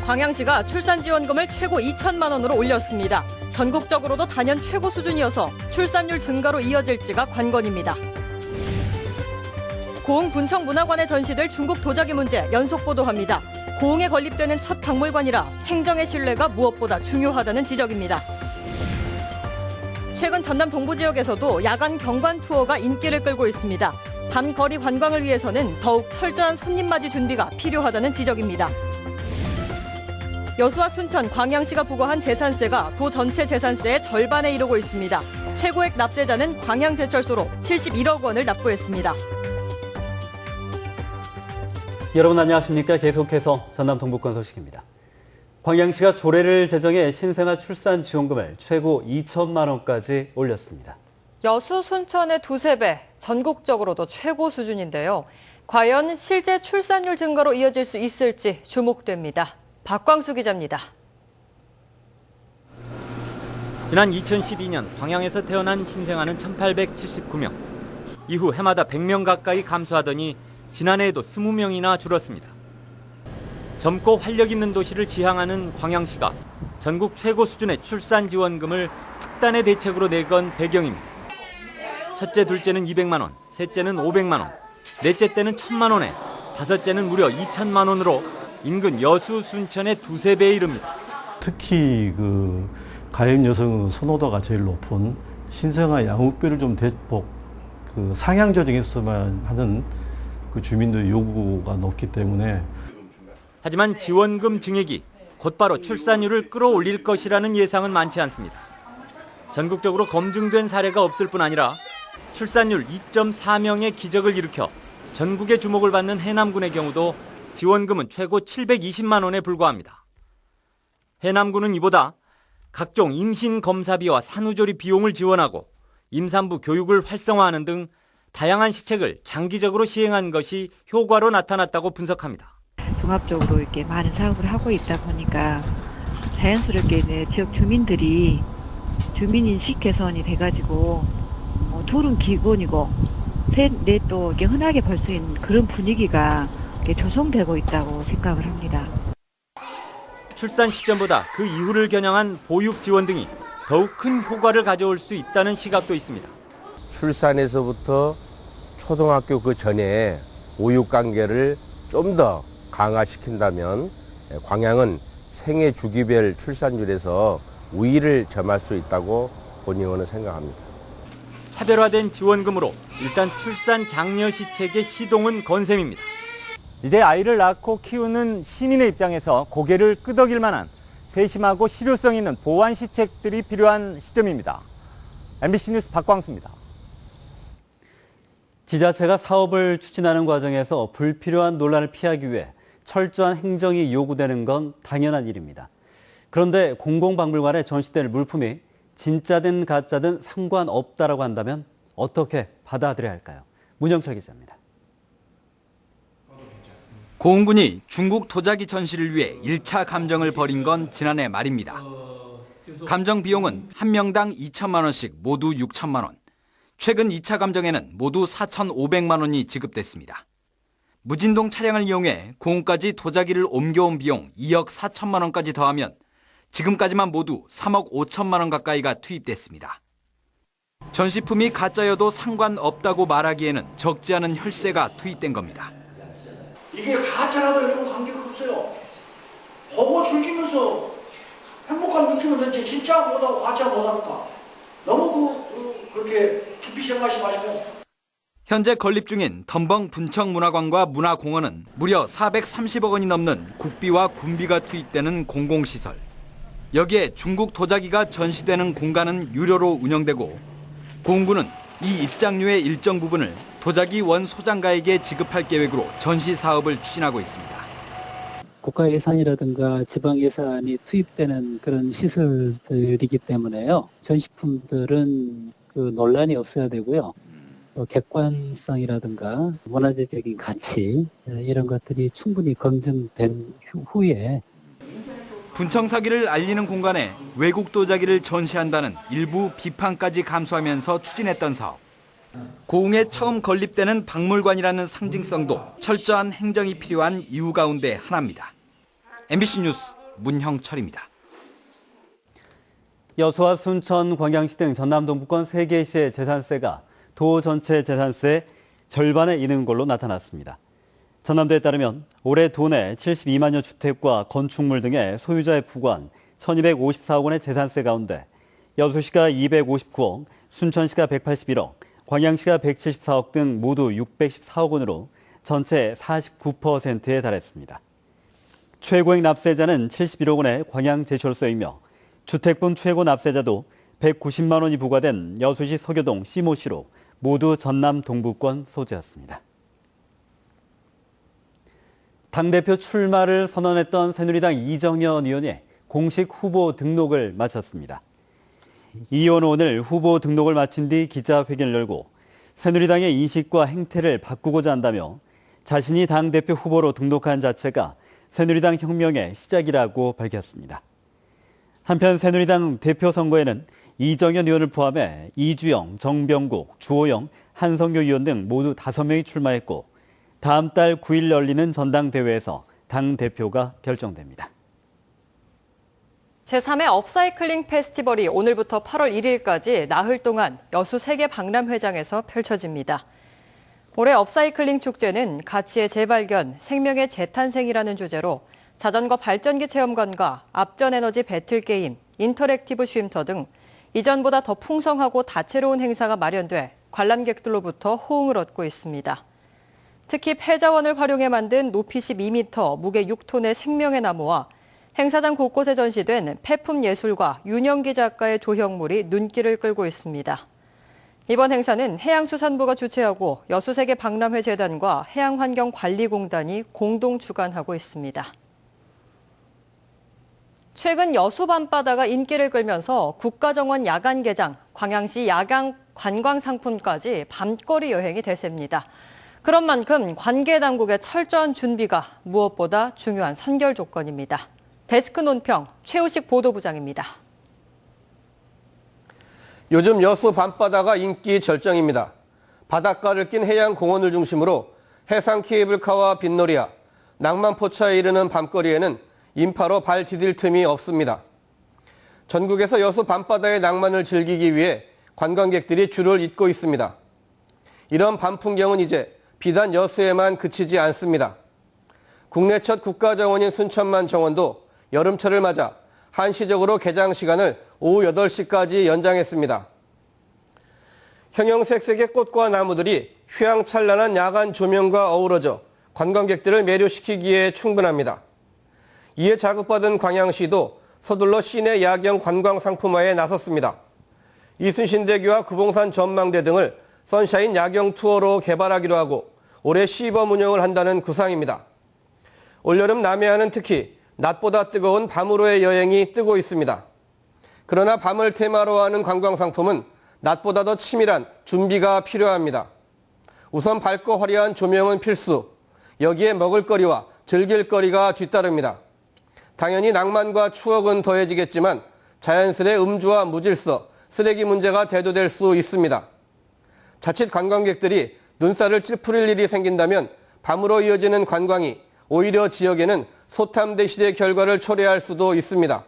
광양시가 출산지원금을 최고 2천만 원으로 올렸습니다. 전국적으로도 단연 최고 수준이어서 출산율 증가로 이어질지가 관건입니다. 고흥 분청문화관에 전시될 중국 도자기 문제 연속 보도합니다. 고흥에 건립되는 첫 박물관이라 행정의 신뢰가 무엇보다 중요하다는 지적입니다. 최근 전남 동부 지역에서도 야간 경관 투어가 인기를 끌고 있습니다. 밤거리 관광을 위해서는 더욱 철저한 손님 맞이 준비가 필요하다는 지적입니다. 여수와 순천, 광양시가 부과한 재산세가 도 전체 재산세의 절반에 이르고 있습니다. 최고액 납세자는 광양제철소로 71억 원을 납부했습니다. 여러분 안녕하십니까? 계속해서 전남 동부권 소식입니다. 광양시가 조례를 제정해 신생아 출산 지원금을 최고 2천만 원까지 올렸습니다. 여수, 순천의 두세 배, 전국적으로도 최고 수준인데요. 과연 실제 출산율 증가로 이어질 수 있을지 주목됩니다. 박광수 기자입니다. 지난 2012년 광양에서 태어난 신생아는 1,879명. 이후 해마다 100명 가까이 감소하더니 지난해에도 20명이나 줄었습니다. 젊고 활력 있는 도시를 지향하는 광양시가 전국 최고 수준의 출산 지원금을 특단의 대책으로 내건 배경입니다. 첫째, 둘째는 200만 원, 셋째는 500만 원, 넷째 때는 1,000만 원에 다섯째는 무려 2천만 원으로 인근 여수, 순천의 두세 배에 이릅니다. 특히 가임 여성 선호도가 제일 높은 신생아 양육비를 좀 대폭 상향 조정했으면 하는 주민들의 요구가 높기 때문에. 하지만 지원금 증액이 곧바로 출산율을 끌어올릴 것이라는 예상은 많지 않습니다. 전국적으로 검증된 사례가 없을 뿐 아니라 출산율 2.4명의 기적을 일으켜 전국의 주목을 받는 해남군의 경우도 지원금은 최고 720만 원에 불과합니다. 해남군은 이보다 각종 임신 검사비와 산후조리 비용을 지원하고 임산부 교육을 활성화하는 등 다양한 시책을 장기적으로 시행한 것이 효과로 나타났다고 분석합니다. 종합적으로 이렇게 많은 사업을 하고 있다 보니까 자연스럽게 이제 지역 주민들이 주민인식 개선이 돼가지고 둘은 기본이고 셋, 넷 또 이렇게 흔하게 벌 수 있는 그런 분위기가 조성되고 있다고 생각을 합니다. 출산 시점보다 그 이후를 겨냥한 보육 지원 등이 더욱 큰 효과를 가져올 수 있다는 시각도 있습니다. 출산에서부터 초등학교 그 전에 보육 관계를 좀 더 강화시킨다면 광양은 생애 주기별 출산율에서 우위를 점할 수 있다고 본의원은 생각합니다. 차별화된 지원금으로 일단 출산 장려 시책의 시동은 건 셈입니다. 이제 아이를 낳고 키우는 시민의 입장에서 고개를 끄덕일 만한 세심하고 실효성 있는 보완 시책들이 필요한 시점입니다. MBC 뉴스 박광수입니다. 지자체가 사업을 추진하는 과정에서 불필요한 논란을 피하기 위해 철저한 행정이 요구되는 건 당연한 일입니다. 그런데 공공박물관에 전시될 물품이 진짜든 가짜든 상관없다라고 한다면 어떻게 받아들여야 할까요? 문영철 기자입니다. 고흥군이 중국 도자기 전시를 위해 1차 감정을 벌인 건 지난해 말입니다. 감정 비용은 한 명당 2천만 원씩 모두 6천만 원. 최근 2차 감정에는 모두 4,500만 원이 지급됐습니다. 무진동 차량을 이용해 고흥까지 도자기를 옮겨온 비용 2억 4천만 원까지 더하면 지금까지만 모두 3억 5천만 원 가까이가 투입됐습니다. 전시품이 가짜여도 상관없다고 말하기에는 적지 않은 혈세가 투입된 겁니다. 이게 가짜라도 이런 관계가 없어요. 보고 즐기면서 행복한 느낌은 되지 진짜 못하고 가짜 못할까. 너무 그렇게 깊이 생각하지 마시면. 현재 건립 중인 덤벙 분청문화관과 문화공원은 무려 430억 원이 넘는 국비와 군비가 투입되는 공공시설. 여기에 중국 도자기가 전시되는 공간은 유료로 운영되고 고흥군은 이 입장료의 일정 부분을 도자기 원 소장가에게 지급할 계획으로 전시 사업을 추진하고 있습니다. 국가 예산이라든가 지방 예산이 투입되는 그런 시설들이기 때문에요. 전시품들은 논란이 없어야 되고요. 객관성이라든가 문화재적인 가치 이런 것들이 충분히 검증된 후에 분청사기를 알리는 공간에 외국 도자기를 전시한다는 일부 비판까지 감수하면서 추진했던 사업. 고흥에 처음 건립되는 박물관이라는 상징성도 철저한 행정이 필요한 이유 가운데 하나입니다. MBC 뉴스 문형철입니다. 여수와 순천, 광양시 등 전남 동부권 3개 시의 재산세가 도 전체 재산세의 절반에 이르는 걸로 나타났습니다. 전남도에 따르면 올해 도내 72만여 주택과 건축물 등의 소유자에 부과한 1,254억 원의 재산세 가운데 여수시가 259억, 순천시가 181억, 광양시가 174억 등 모두 614억 원으로 전체 49%에 달했습니다. 최고액 납세자는 71억 원의 광양제철소이며 주택분 최고 납세자도 190만 원이 부과된 여수시 서교동 C모시로 모두 전남 동부권 소재였습니다. 당대표 출마를 선언했던 새누리당 이정현 의원이 공식 후보 등록을 마쳤습니다. 이 의원은 오늘 후보 등록을 마친 뒤 기자회견을 열고 새누리당의 인식과 행태를 바꾸고자 한다며 자신이 당대표 후보로 등록한 자체가 새누리당 혁명의 시작이라고 밝혔습니다. 한편 새누리당 대표 선거에는 이정현 의원을 포함해 이주영, 정병국, 주호영, 한성교 의원 등 모두 5명이 출마했고 다음 달 9일 열리는 전당대회에서 당대표가 결정됩니다. 제3회 업사이클링 페스티벌이 오늘부터 8월 1일까지 나흘 동안 여수 세계박람회장에서 펼쳐집니다. 올해 업사이클링 축제는 가치의 재발견, 생명의 재탄생이라는 주제로 자전거 발전기 체험관과 앞전에너지 배틀게임, 인터랙티브 쉼터 등 이전보다 더 풍성하고 다채로운 행사가 마련돼 관람객들로부터 호응을 얻고 있습니다. 특히 폐자원을 활용해 만든 높이 12m, 무게 6톤의 생명의 나무와 행사장 곳곳에 전시된 폐품 예술과 윤영기 작가의 조형물이 눈길을 끌고 있습니다. 이번 행사는 해양수산부가 주최하고 여수세계박람회재단과 해양환경관리공단이 공동 주관하고 있습니다. 최근 여수 밤바다가 인기를 끌면서 국가정원 야간 개장, 광양시 야간 관광상품까지 밤거리 여행이 대세입니다. 그런 만큼 관계당국의 철저한 준비가 무엇보다 중요한 선결 조건입니다. 데스크 논평 최우식 보도부장입니다. 요즘 여수 밤바다가 인기 절정입니다. 바닷가를 낀 해양공원을 중심으로 해상 케이블카와 빗놀이와 낭만포차에 이르는 밤거리에는 인파로 발 디딜 틈이 없습니다. 전국에서 여수 밤바다의 낭만을 즐기기 위해 관광객들이 줄을 잇고 있습니다. 이런 밤 풍경은 이제 비단 여수에만 그치지 않습니다. 국내 첫 국가정원인 순천만 정원도 여름철을 맞아 한시적으로 개장 시간을 오후 8시까지 연장했습니다. 형형색색의 꽃과 나무들이 휘황찬란한 야간 조명과 어우러져 관광객들을 매료시키기에 충분합니다. 이에 자극받은 광양시도 서둘러 시내 야경 관광 상품화에 나섰습니다. 이순신대교와 구봉산 전망대 등을 선샤인 야경 투어로 개발하기로 하고 올해 시범 운영을 한다는 구상입니다. 올여름 남해안은 특히 낮보다 뜨거운 밤으로의 여행이 뜨고 있습니다. 그러나 밤을 테마로 하는 관광 상품은 낮보다 더 치밀한 준비가 필요합니다. 우선 밝고 화려한 조명은 필수, 여기에 먹을거리와 즐길거리가 뒤따릅니다. 당연히 낭만과 추억은 더해지겠지만 자연스레 음주와 무질서, 쓰레기 문제가 대두될 수 있습니다. 자칫 관광객들이 눈살을 찌푸릴 일이 생긴다면 밤으로 이어지는 관광이 오히려 지역에는 소탐대실의 결과를 초래할 수도 있습니다.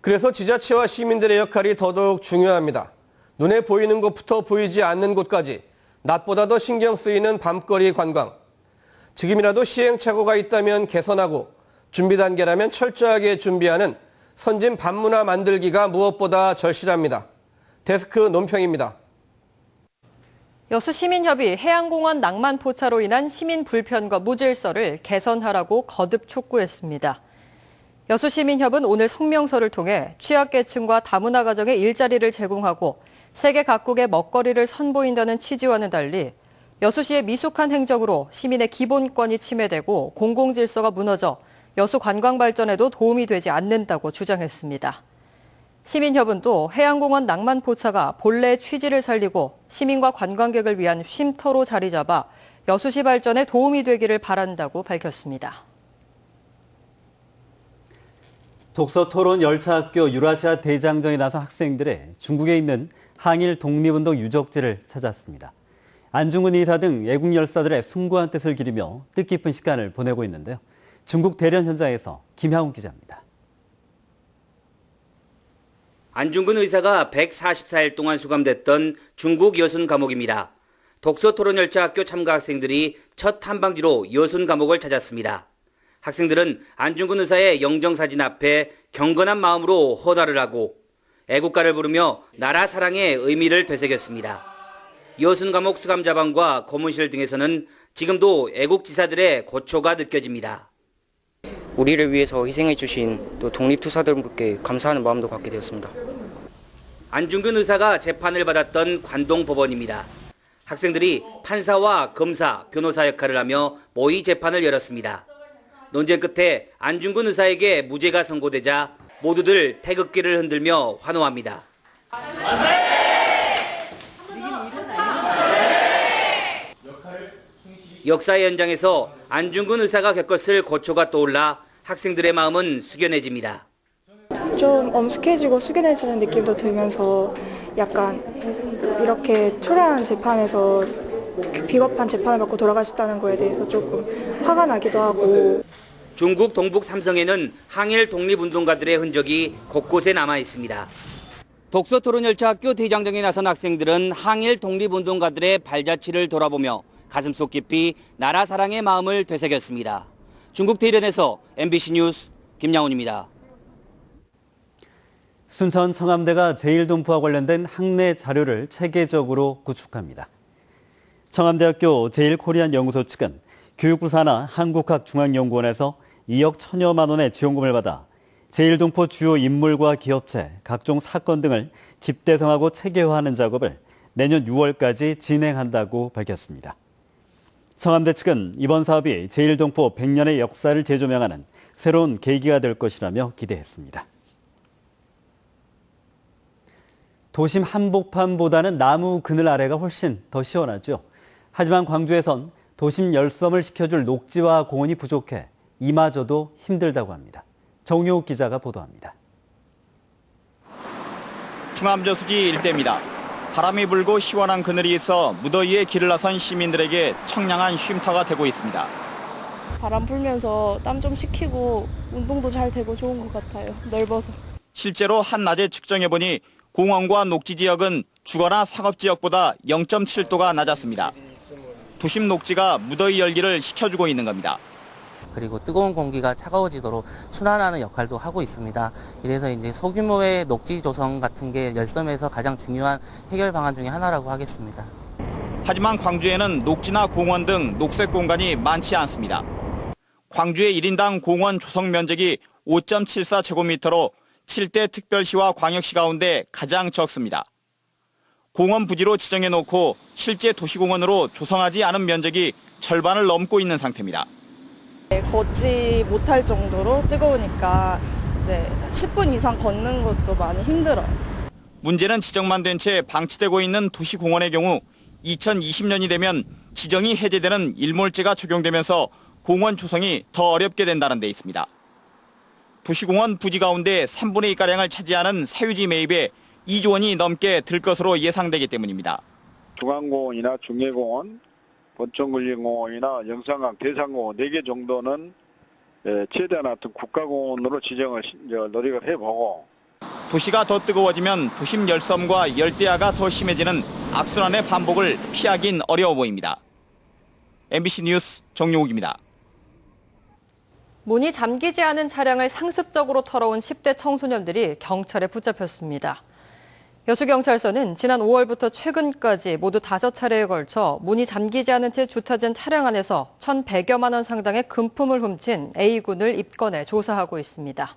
그래서 지자체와 시민들의 역할이 더더욱 중요합니다. 눈에 보이는 곳부터 보이지 않는 곳까지 낮보다 더 신경 쓰이는 밤거리 관광. 지금이라도 시행착오가 있다면 개선하고 준비 단계라면 철저하게 준비하는 선진 밤문화 만들기가 무엇보다 절실합니다. 데스크 논평입니다. 여수시민협이 해양공원 낭만포차로 인한 시민 불편과 무질서를 개선하라고 거듭 촉구했습니다. 여수시민협은 오늘 성명서를 통해 취약계층과 다문화 가정에 일자리를 제공하고 세계 각국의 먹거리를 선보인다는 취지와는 달리 여수시의 미숙한 행정으로 시민의 기본권이 침해되고 공공질서가 무너져 여수 관광 발전에도 도움이 되지 않는다고 주장했습니다. 시민협은 또 해양공원 낭만포차가 본래의 취지를 살리고 시민과 관광객을 위한 쉼터로 자리 잡아 여수시 발전에 도움이 되기를 바란다고 밝혔습니다. 독서토론 열차학교 유라시아 대장정에 나선 학생들이 중국에 있는 항일 독립운동 유적지를 찾았습니다. 안중근 의사 등 애국 열사들의 숭고한 뜻을 기리며 뜻깊은 시간을 보내고 있는데요. 중국 대련 현장에서 김향훈 기자입니다. 안중근 의사가 144일 동안 수감됐던 중국 여순 감옥입니다. 독서토론열차 학교 참가 학생들이 첫 탐방지로 여순 감옥을 찾았습니다. 학생들은 안중근 의사의 영정사진 앞에 경건한 마음으로 헌화를 하고 애국가를 부르며 나라 사랑의 의미를 되새겼습니다. 여순 감옥 수감자방과 고문실 등에서는 지금도 애국지사들의 고초가 느껴집니다. 우리를 위해서 희생해 주신 또 독립투사들께 감사하는 마음도 갖게 되었습니다. 안중근 의사가 재판을 받았던 관동법원입니다. 학생들이 판사와 검사, 변호사 역할을 하며 모의 재판을 열었습니다. 논쟁 끝에 안중근 의사에게 무죄가 선고되자 모두들 태극기를 흔들며 환호합니다. 역사의 현장에서 안중근 의사가 겪었을 고초가 떠올라 학생들의 마음은 숙연해집니다. 좀 엄숙해지고 숙연해지는 느낌도 들면서 약간 이렇게 초라한 재판에서 비겁한 재판을 받고 돌아가셨다는 거에 대해서 조금 화가 나기도 하고. 중국 동북 삼성에는 항일 독립운동가들의 흔적이 곳곳에 남아 있습니다. 독서토론열차 학교 대장정에 나선 학생들은 항일 독립운동가들의 발자취를 돌아보며 가슴속 깊이 나라 사랑의 마음을 되새겼습니다. 중국 대련에서 MBC 뉴스 김양훈입니다. 순천 청암대가 제1동포와 관련된 학내 자료를 체계적으로 구축합니다. 청암대학교 제1코리안 연구소 측은 교육부 산하 한국학중앙연구원에서 2억 1천여만 원의 지원금을 받아 제1동포 주요 인물과 기업체, 각종 사건 등을 집대성하고 체계화하는 작업을 내년 6월까지 진행한다고 밝혔습니다. 청암대 측은 이번 사업이 제1동포 100년의 역사를 재조명하는 새로운 계기가 될 것이라며 기대했습니다. 도심 한복판보다는 나무 그늘 아래가 훨씬 더 시원하죠. 하지만 광주에선 도심 열섬을 시켜줄 녹지와 공원이 부족해 이마저도 힘들다고 합니다. 정효욱 기자가 보도합니다. 충암저수지 일대입니다. 바람이 불고 시원한 그늘이 있어 무더위에 길을 나선 시민들에게 청량한 쉼터가 되고 있습니다. 바람 불면서 땀 좀 식히고 운동도 잘 되고 좋은 것 같아요. 넓어서. 실제로 한낮에 측정해보니 공원과 녹지 지역은 주거나 상업지역보다 0.7도가 낮았습니다. 도심 녹지가 무더위 열기를 식혀주고 있는 겁니다. 그리고 뜨거운 공기가 차가워지도록 순환하는 역할도 하고 있습니다. 이래서 이제 소규모의 녹지 조성 같은 게 열섬에서 가장 중요한 해결 방안 중에 하나라고 하겠습니다. 하지만 광주에는 녹지나 공원 등 녹색 공간이 많지 않습니다. 광주의 1인당 공원 조성 면적이 5.74제곱미터로 7대 특별시와 광역시 가운데 가장 적습니다. 공원 부지로 지정해놓고 실제 도시공원으로 조성하지 않은 면적이 절반을 넘고 있는 상태입니다. 걷지 못할 정도로 뜨거우니까 이제 10분 이상 걷는 것도 많이 힘들어요. 문제는 지정만 된 채 방치되고 있는 도시공원의 경우 2020년이 되면 지정이 해제되는 일몰제가 적용되면서 공원 조성이 더 어렵게 된다는 데 있습니다. 도시공원 부지 가운데 3분의 2가량을 차지하는 사유지 매입에 2조 원이 넘게 들 것으로 예상되기 때문입니다. 중앙공원이나 중예공원, 번천근린공원이나 영산강, 대산공원 4개 정도는 최대한 어떤 국가공원으로 지정을 노력을 해보고 도시가 더 뜨거워지면 도심 열섬과 열대야가 더 심해지는 악순환의 반복을 피하긴 어려워 보입니다. MBC 뉴스 정용욱입니다. 문이 잠기지 않은 차량을 상습적으로 털어온 10대 청소년들이 경찰에 붙잡혔습니다. 여수경찰서는 지난 5월부터 최근까지 모두 5차례에 걸쳐 문이 잠기지 않은 채 주차된 차량 안에서 1,100여만 원 상당의 금품을 훔친 A군을 입건해 조사하고 있습니다.